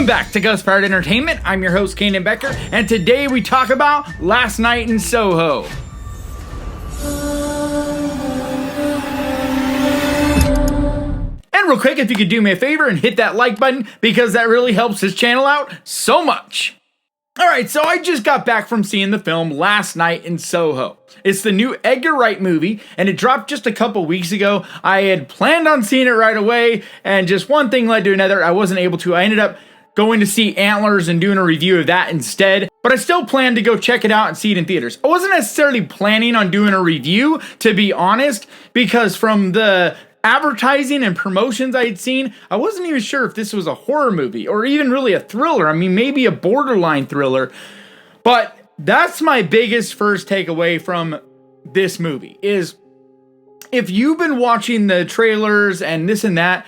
Welcome back to Ghost Pirate Entertainment. I'm your host, Kanan Becker, and today we talk about Last Night in Soho. And real quick, if you could do me a favor and hit that like button, because that really helps this channel out so much. Alright, so I just got back from seeing the film Last Night in Soho. It's the new Edgar Wright movie, and it dropped just a couple weeks ago. I had planned on seeing it right away, and just one thing led to another. I wasn't able to. I ended up going to see Antlers and doing a review of that instead, but I still plan to go check it out and see it in theaters. I wasn't necessarily planning on doing a review, to be honest, because from the advertising and promotions I had seen, I wasn't even sure if this was a horror movie or even really a thriller. I mean, maybe a borderline thriller. But that's my biggest first takeaway from this movie is if you've been watching the trailers and this and that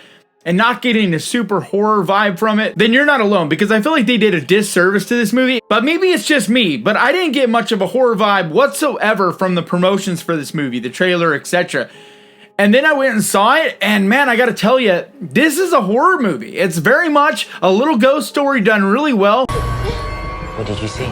and not getting a super horror vibe from it, then you're not alone, because I feel like they did a disservice to this movie. But maybe it's just me, but I didn't get much of a horror vibe whatsoever from the promotions for this movie, the trailer, etc. And then I went and saw it, and man, I gotta tell you, this is a horror movie. It's very much a little ghost story done really well. What did you see?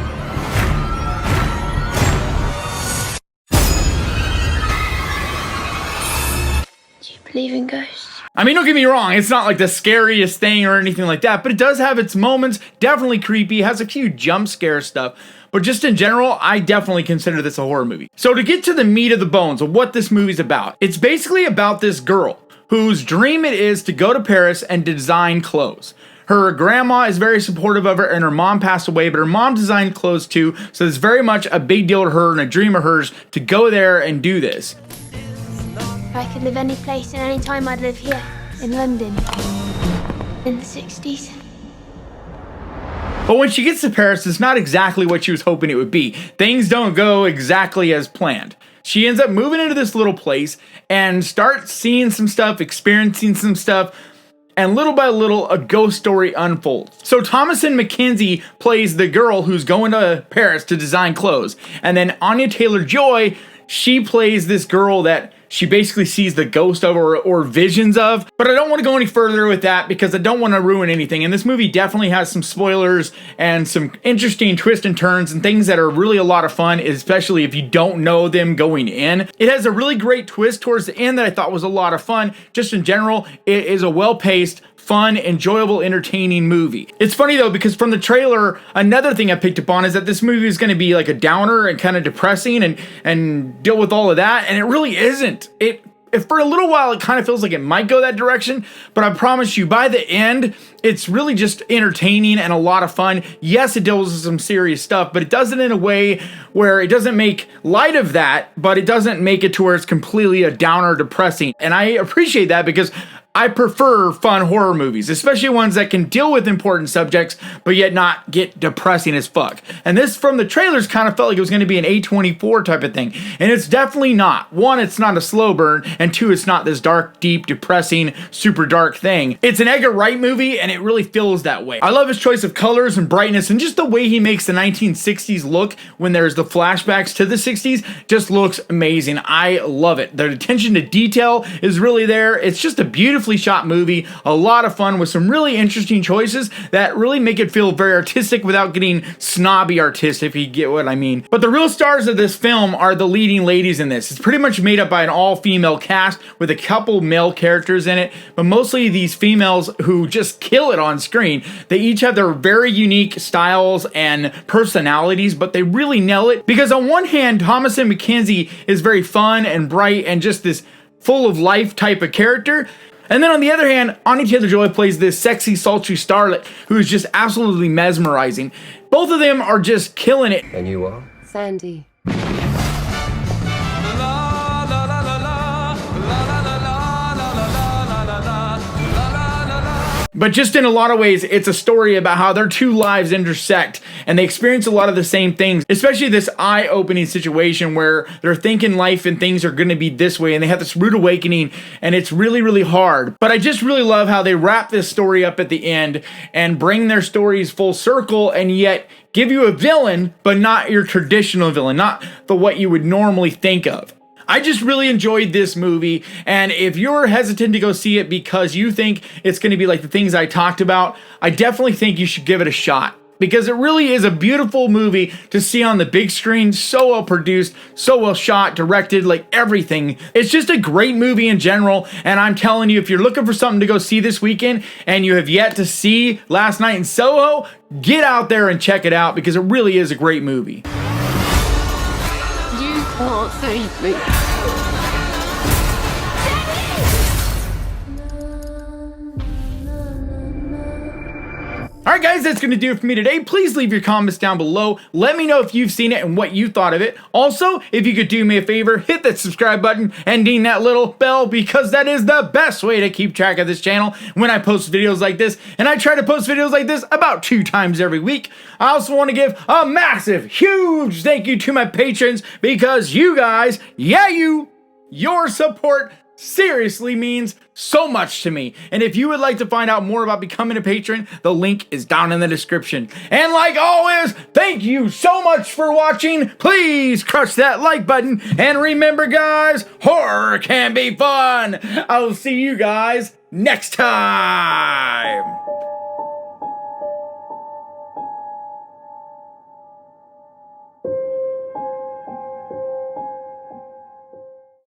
Do you believe in ghosts? I mean, don't get me wrong, it's not like the scariest thing or anything like that, but it does have its moments, definitely creepy, has a few jump scare stuff. But just in general, I definitely consider this a horror movie. So to get to the meat of the bones of what this movie's about, it's basically about this girl whose dream it is to go to Paris and design clothes. Her grandma is very supportive of her, and her mom passed away, but her mom designed clothes too, so it's very much a big deal to her and a dream of hers to go there and do this. If I could live any place and any time, I'd live here, in London, in the 60s. But when she gets to Paris, it's not exactly what she was hoping it would be. Things don't go exactly as planned. She ends up moving into this little place and starts seeing some stuff, experiencing some stuff, and little by little, a ghost story unfolds. So Thomasin McKenzie plays the girl who's going to Paris to design clothes. And then Anya Taylor-Joy, she plays this girl that she basically sees the ghost of or visions of. But I don't want to go any further with that because I don't want to ruin anything. And this movie definitely has some spoilers and some interesting twists and turns and things that are really a lot of fun, especially if you don't know them going in. It has a really great twist towards the end that I thought was a lot of fun. Just in general, it is a well-paced, fun, enjoyable, entertaining movie. It's funny though, because from the trailer, another thing I picked up on is that this movie is going to be like a downer and kind of depressing and deal with all of that, and it really isn't. If for a little while it kind of feels like it might go that direction, but I promise you by the end, it's really just entertaining and a lot of fun. Yes, it deals with some serious stuff, but it does it in a way where it doesn't make light of that, but it doesn't make it to where it's completely a downer, depressing. And I appreciate that because I prefer fun horror movies, especially ones that can deal with important subjects, but yet not get depressing as fuck. And this, from the trailers, kind of felt like it was going to be an A24 type of thing. And it's definitely not. One, it's not a slow burn, and two, it's not this dark, deep, depressing, super dark thing. It's an Edgar Wright movie, and it really feels that way. I love his choice of colors and brightness, and just the way he makes the 1960s look when there's the flashbacks to the 60s just looks amazing. I love it. The attention to detail is really there. It's just a beautiful shot movie, a lot of fun with some really interesting choices that really make it feel very artistic without getting snobby artistic, if you get what I mean. But the real stars of this film are the leading ladies in this. It's pretty much made up by an all-female cast with a couple male characters in it, but mostly these females who just kill it on screen. They each have their very unique styles and personalities, but they really nail it because on one hand, Thomasin McKenzie is very fun and bright and just this full of life type of character. And then on the other hand, Anya Taylor-Joy plays this sexy, sultry starlet who is just absolutely mesmerizing. Both of them are just killing it. And you are? Sandy. But just in a lot of ways, it's a story about how their two lives intersect and they experience a lot of the same things, especially this eye-opening situation where they're thinking life and things are going to be this way and they have this rude awakening and it's really, really hard. But I just really love how they wrap this story up at the end and bring their stories full circle and yet give you a villain, but not your traditional villain, not the what you would normally think of. I just really enjoyed this movie, and if you're hesitant to go see it because you think it's going to be like the things I talked about, I definitely think you should give it a shot. Because it really is a beautiful movie to see on the big screen, so well produced, so well shot, directed, like everything. It's just a great movie in general, and I'm telling you, if you're looking for something to go see this weekend and you have yet to see Last Night in Soho, get out there and check it out because it really is a great movie. You can't save me. Alright guys, that's going to do it for me today. Please leave your comments down below. Let me know if you've seen it and what you thought of it. Also, if you could do me a favor, hit that subscribe button and ding that little bell because that is the best way to keep track of this channel when I post videos like this. And I try to post videos like this about 2 times every week. I also want to give a massive, huge thank you to my patrons because you guys, your support seriously means so much to me. And if you would like to find out more about becoming a patron, the link is down in the description. And like always, thank you so much for watching. Please crush that like button. And remember guys, horror can be fun. I'll see you guys next time.